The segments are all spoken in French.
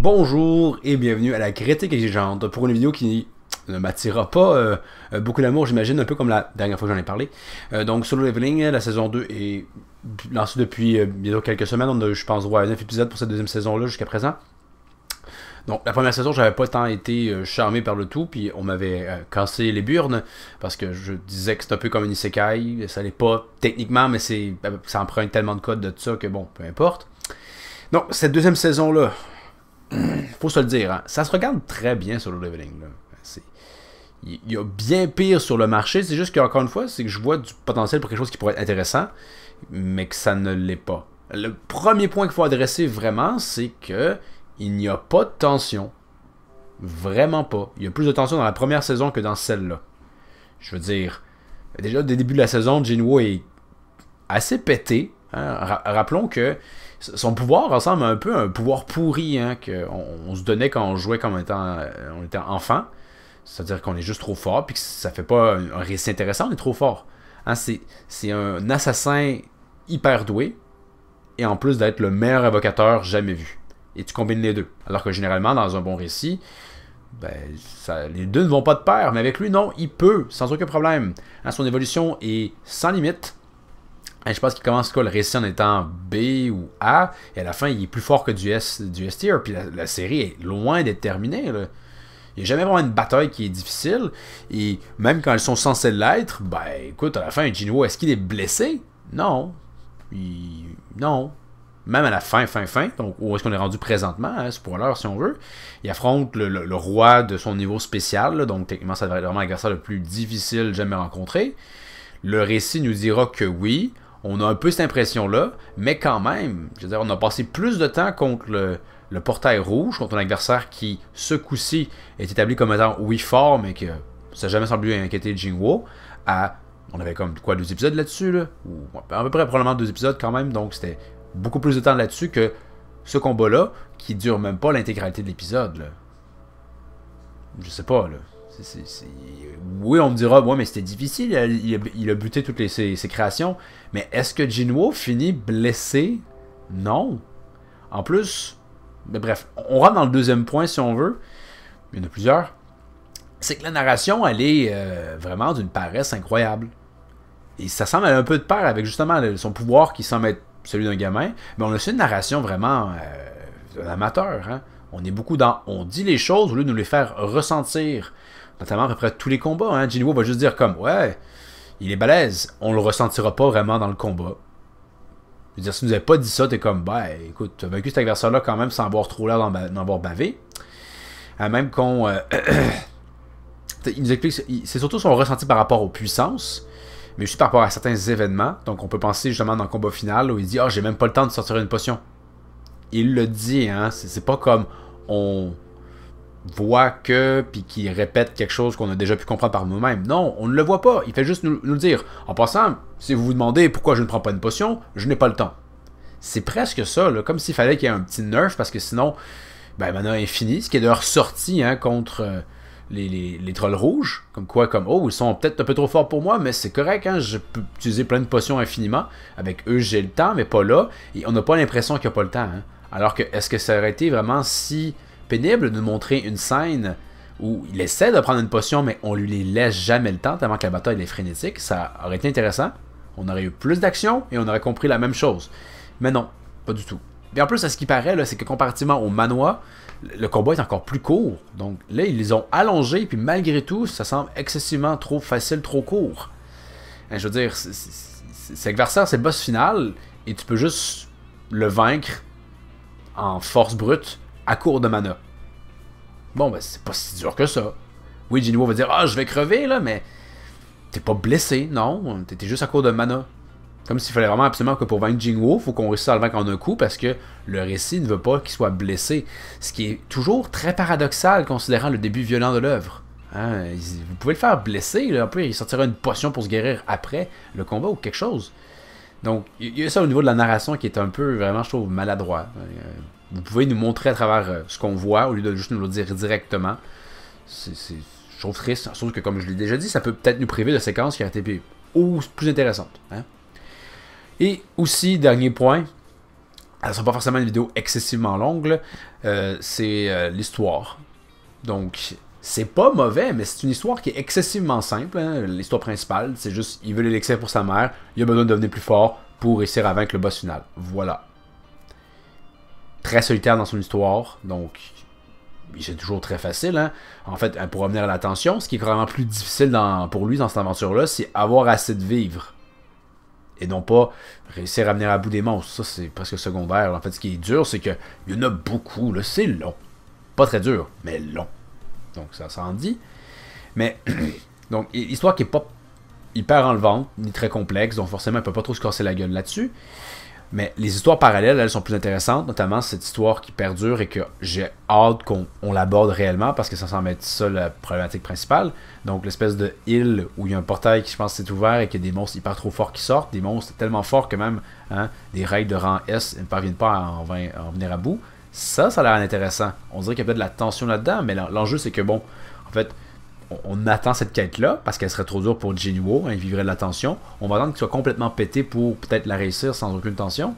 Bonjour et bienvenue à la critique exigeante pour une vidéo qui ne m'attirera pas beaucoup d'amour, j'imagine, un peu comme la dernière fois que j'en ai parlé. Donc Solo Leveling, la saison 2 est lancée depuis bientôt quelques semaines. On a, je pense, droit à 9 épisodes pour cette deuxième saison-là jusqu'à présent. Donc la première saison, j'avais pas tant été charmé par le tout, puis on m'avait cassé les burnes, parce que je disais que c'est un peu comme une isekai, ça l'est pas techniquement, mais ça emprunte tellement de codes de ça que bon, peu importe. Donc cette deuxième saison-là, faut se le dire, hein, ça se regarde très bien sur le leveling. Là. Il y a bien pire sur le marché, c'est juste qu'encore une fois, c'est que je vois du potentiel pour quelque chose qui pourrait être intéressant, mais que ça ne l'est pas. Le premier point qu'il faut adresser vraiment, c'est que il n'y a pas de tension. Vraiment pas. Il y a plus de tension dans la première saison que dans celle-là. Je veux dire, déjà dès le début de la saison, Jinwoo est assez pété. Hein. Rappelons que son pouvoir ressemble un peu à un pouvoir pourri hein, qu'on se donnait quand on jouait comme étant, on était enfant. C'est-à-dire qu'on est juste trop fort, puis que ça fait pas un récit intéressant, on est trop fort. Hein, c'est un assassin hyper doué, et en plus d'être le meilleur invocateur jamais vu. Et tu combines les deux. Alors que généralement, dans un bon récit, ben, les deux ne vont pas de pair, mais avec lui, non, il peut, sans aucun problème. Hein, son évolution est sans limite. Je pense qu'il commence le récit en étant B ou A, et à la fin, il est plus fort que du S-tier, puis la série est loin d'être terminée. Là. Il n'y a jamais vraiment une bataille qui est difficile, et même quand elles sont censées l'être, ben écoute, à la fin, Jinwoo, est-ce qu'il est blessé? Non. Non. Même à la fin, donc où est-ce qu'on est rendu présentement, hein, spoiler si on veut, il affronte le roi de son niveau spécial, là, donc techniquement, ça devrait être vraiment l'adversaire le plus difficile jamais rencontré. Le récit nous dira que oui, on a un peu cette impression-là, mais quand même, je veux dire, on a passé plus de temps contre le portail rouge, contre un adversaire qui, ce coup-ci, est établi comme étant, oui, fort, mais que ça n'a jamais semblé inquiéter Jinwoo, on avait comme, quoi, 2 épisodes là-dessus, là? Ou à peu près, probablement 2 épisodes quand même, donc c'était beaucoup plus de temps là-dessus que ce combat-là, qui dure même pas l'intégralité de l'épisode, là. Je sais pas, là. Oui, on me dira, ouais, mais c'était difficile, il a buté toutes ses créations, mais est-ce que Jinwoo finit blessé? Non. En plus, mais bref, on rentre dans le deuxième point si on veut, il y en a plusieurs, c'est que la narration, elle est vraiment d'une paresse incroyable. Et ça semble aller un peu de pair avec justement son pouvoir qui semble être celui d'un gamin, mais on a aussi une narration vraiment d'un amateur, hein. On est beaucoup dans on dit les choses au lieu de nous les faire ressentir. Notamment à peu près tous les combats. Hein. Jinwoo va juste dire comme ouais, il est balèze. On le ressentira pas vraiment dans le combat. Je veux dire, si nous avait pas dit ça, t'es comme bah écoute, tu as vaincu cet adversaire-là quand même sans avoir trop l'air d'en avoir bavé. Même qu'on. Il nous explique c'est surtout son ressenti par rapport aux puissances, mais aussi par rapport à certains événements. Donc on peut penser justement dans le combat final où il dit ah, j'ai même pas le temps de sortir une potion. Il le dit, hein. C'est pas comme on voit que, puis qu'il répète quelque chose qu'on a déjà pu comprendre par nous-mêmes. Non, on ne le voit pas. Il fait juste nous le dire. En passant, si vous vous demandez pourquoi je ne prends pas une potion, je n'ai pas le temps. C'est presque ça, là, comme s'il fallait qu'il y ait un petit nerf, parce que sinon, ben, mana infini, ce qui est d'ailleurs sorti hein, contre les trolls rouges, comme quoi, comme oh, ils sont peut-être un peu trop forts pour moi, mais c'est correct, hein, je peux utiliser plein de potions infiniment. Avec eux, j'ai le temps, mais pas là. Et on n'a pas l'impression qu'il n'y a pas le temps. Hein. Alors que, est-ce que ça aurait été vraiment si pénible de nous montrer une scène où il essaie de prendre une potion, mais on lui laisse jamais le temps, tellement que la bataille est frénétique? Ça aurait été intéressant. On aurait eu plus d'action et on aurait compris la même chose. Mais non, pas du tout. Et en plus, à ce qui paraît, c'est que comparativement au manoir, le combat est encore plus court. Donc là, ils les ont allongés, puis malgré tout, ça semble excessivement trop facile, trop court. Et je veux dire, c'est adversaire, c'est le boss final, et tu peux juste le vaincre en force brute à court de mana. Bon, ben, c'est pas si dur que ça. Oui, Jinwoo va dire ah, je vais crever, là, mais t'es pas blessé, non. T'étais juste à court de mana. Comme s'il fallait vraiment absolument que pour vaincre Jinwoo, il faut qu'on réussisse à le vaincre en un coup parce que le récit ne veut pas qu'il soit blessé. Ce qui est toujours très paradoxal considérant le début violent de l'œuvre. Hein, vous pouvez le faire blesser, là, après il sortira une potion pour se guérir après le combat ou quelque chose. Donc, il y a ça au niveau de la narration qui est un peu, vraiment, je trouve, maladroit. Vous pouvez nous montrer à travers ce qu'on voit au lieu de juste nous le dire directement. Je trouve triste, sauf que, comme je l'ai déjà dit, ça peut peut-être nous priver de séquences qui auraient été plus intéressantes. Hein? Et aussi, dernier point, elle ne sera pas forcément une vidéo excessivement longue, c'est l'histoire. Donc, c'est pas mauvais, mais c'est une histoire qui est excessivement simple. Hein. L'histoire principale, c'est juste, il veut l'élixir pour sa mère, il a besoin de devenir plus fort pour réussir à vaincre le boss final. Voilà. Très solitaire dans son histoire, donc c'est toujours très facile. Hein. En fait, pour revenir à la tension, ce qui est vraiment plus difficile pour lui dans cette aventure-là, c'est avoir assez de vivre. Et non pas réussir à venir à bout des monstres. Ça, c'est presque secondaire. En fait, ce qui est dur, c'est qu'il y en a beaucoup. C'est long. Pas très dur, mais long. Donc, ça en dit. Mais, donc, histoire qui n'est pas hyper enlevante, ni très complexe. Donc, forcément, elle ne peut pas trop se casser la gueule là-dessus. Mais les histoires parallèles, elles sont plus intéressantes, notamment cette histoire qui perdure et que j'ai hâte qu'on l'aborde réellement parce que ça semble être ça la problématique principale. Donc l'espèce de île où il y a un portail qui je pense s'est ouvert et qu'il y a des monstres hyper trop forts qui sortent, des monstres tellement forts que même des raids de rang S ne parviennent pas à en venir à bout. Ça a l'air intéressant. On dirait qu'il y a peut-être de la tension là-dedans, mais l'enjeu c'est que bon, en fait, on attend cette quête-là, parce qu'elle serait trop dure pour Jinwoo, il vivrait de la tension. On va attendre qu'il soit complètement pété pour peut-être la réussir sans aucune tension.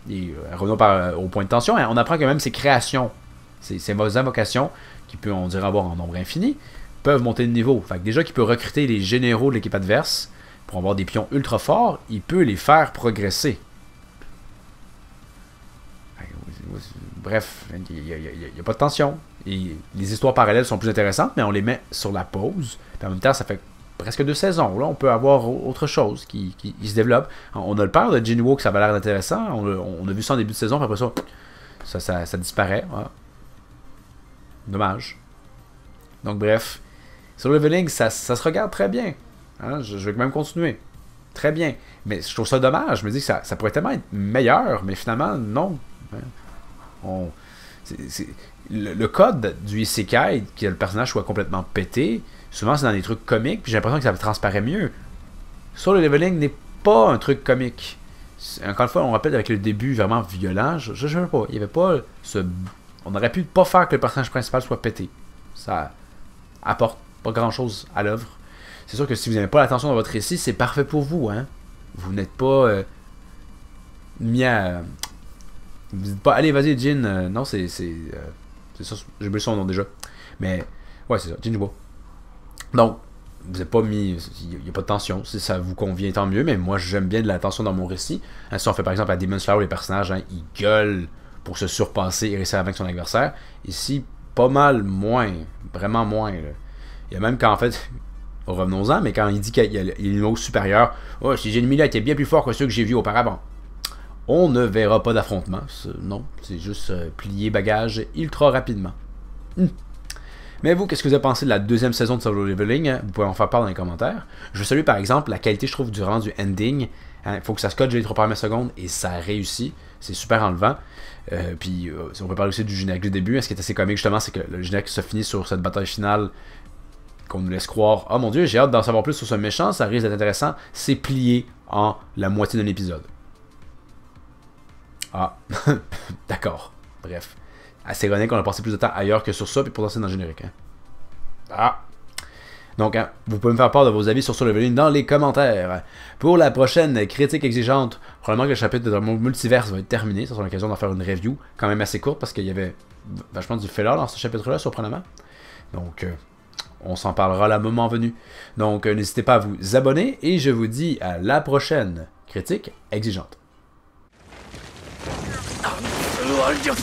Et revenons au point de tension, on apprend que même ses créations, ses invocations, qui peut, on dirait avoir en nombre infini, peuvent monter de niveau. Fait que déjà qu'il peut recruter les généraux de l'équipe adverse pour avoir des pions ultra forts, il peut les faire progresser. Bref, il n'y a pas de tension. Et les histoires parallèles sont plus intéressantes, mais on les met sur la pause. Puis en même temps, ça fait presque 2 saisons. Là, on peut avoir autre chose qui se développe. On a le père de Jinwoo qui ça avait l'air intéressant. On a vu ça en début de saison, puis après ça disparaît. Ouais. Dommage. Donc bref, Solo Leveling, ça se regarde très bien. Hein? Je vais même continuer. Très bien. Mais je trouve ça dommage. Je me dis que ça pourrait tellement être meilleur, mais finalement, non. Le code du Isekai, que le personnage soit complètement pété, souvent c'est dans des trucs comiques, puis j'ai l'impression que ça transparaît mieux. Solo Leveling n'est pas un truc comique. Encore une fois, on rappelle avec le début vraiment violent, je sais pas, il y avait pas ce... On aurait pu pas faire que le personnage principal soit pété. Ça apporte pas grand chose à l'œuvre. C'est sûr que si vous n'avez pas l'attention dans votre récit, c'est parfait pour vous, hein. Vous n'êtes pas mis à... Vous dites pas, allez, vas-y, Jin. Non, c'est ça, j'ai oublié son nom déjà. Mais, ouais, c'est ça, Jinwoo. Donc, vous n'avez pas mis, il n'y a pas de tension. Si ça vous convient, tant mieux. Mais moi, j'aime bien de la tension dans mon récit. Hein, si on fait par exemple à Demon's Slayer, les personnages, hein, ils gueulent pour se surpasser et réussir à vaincre son adversaire. Ici, pas mal moins. Vraiment moins. Là. Il y a même quand, en fait, revenons-en, mais quand il dit qu'il y a le niveau supérieur, oh, ces ennemis-là étaient bien plus forts que ceux que j'ai vus auparavant. On ne verra pas d'affrontement. Non, c'est juste plier bagage ultra rapidement. Mais vous, qu'est-ce que vous avez pensé de la deuxième saison de Solo Leveling? Vous pouvez en faire part dans les commentaires. Je salue par exemple la qualité, je trouve, du ending. Il faut que ça se code les 3 premières secondes et ça réussit. C'est super enlevant. Puis, on peut parler aussi du générique du début. Ce qui est assez comique, justement, c'est que le générique se finit sur cette bataille finale qu'on nous laisse croire. Oh mon dieu, j'ai hâte d'en savoir plus sur ce méchant, ça risque d'être intéressant. C'est plié en la moitié d'un épisode. Ah, d'accord. Bref. Assez ironique qu'on a passé plus de temps ailleurs que sur ça, puis pourtant c'est dans le générique. Hein. Ah. Donc, hein, vous pouvez me faire part de vos avis sur Solo Leveling dans les commentaires. Pour la prochaine critique exigeante, probablement que le chapitre de mon multiverse va être terminé. Ça sera l'occasion d'en faire une review, quand même assez courte, parce qu'il y avait vachement du filler dans ce chapitre-là, surprenamment. Donc, on s'en parlera à la moment venu. Donc, n'hésitez pas à vous abonner, et je vous dis à la prochaine critique exigeante. 悪いよ、